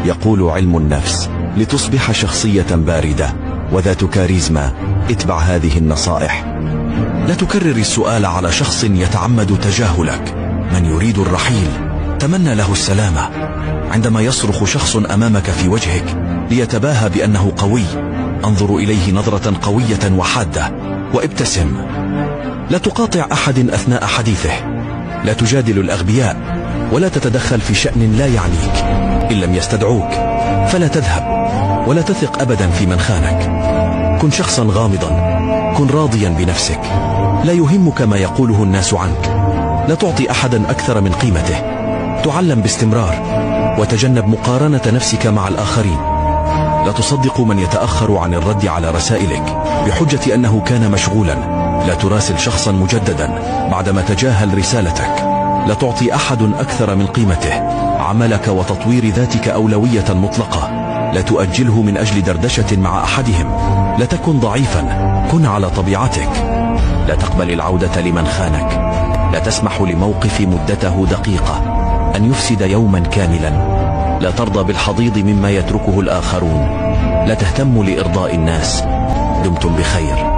يقول علم النفس: لتصبح شخصية باردة وذات كاريزما اتبع هذه النصائح. لا تكرر السؤال على شخص يتعمد تجاهلك. من يريد الرحيل تمنى له السلامة. عندما يصرخ شخص أمامك في وجهك ليتباهى بأنه قوي، انظر إليه نظرة قوية وحادة وابتسم. لا تقاطع أحد أثناء حديثه. لا تجادل الأغبياء ولا تتدخل في شأن لا يعنيك. إن لم يستدعوك فلا تذهب، ولا تثق أبدا في من خانك. كن شخصا غامضا، كن راضيا بنفسك. لا يهمك ما يقوله الناس عنك. لا تعطي أحدا أكثر من قيمته. تعلم باستمرار وتجنب مقارنة نفسك مع الآخرين. لا تصدق من يتأخر عن الرد على رسائلك بحجة أنه كان مشغولا. لا تراسل شخصا مجددا بعدما تجاهل رسالتك. لا تعطي أحد أكثر من قيمته. عملك وتطوير ذاتك أولوية مطلقة. لا تؤجله من أجل دردشة مع أحدهم. لا تكن ضعيفا، كن على طبيعتك. لا تقبل العودة لمن خانك. لا تسمح لموقف مدته دقيقة أن يفسد يوما كاملا. لا ترضى بالحضيض مما يتركه الآخرون. لا تهتم لإرضاء الناس. دمتم بخير.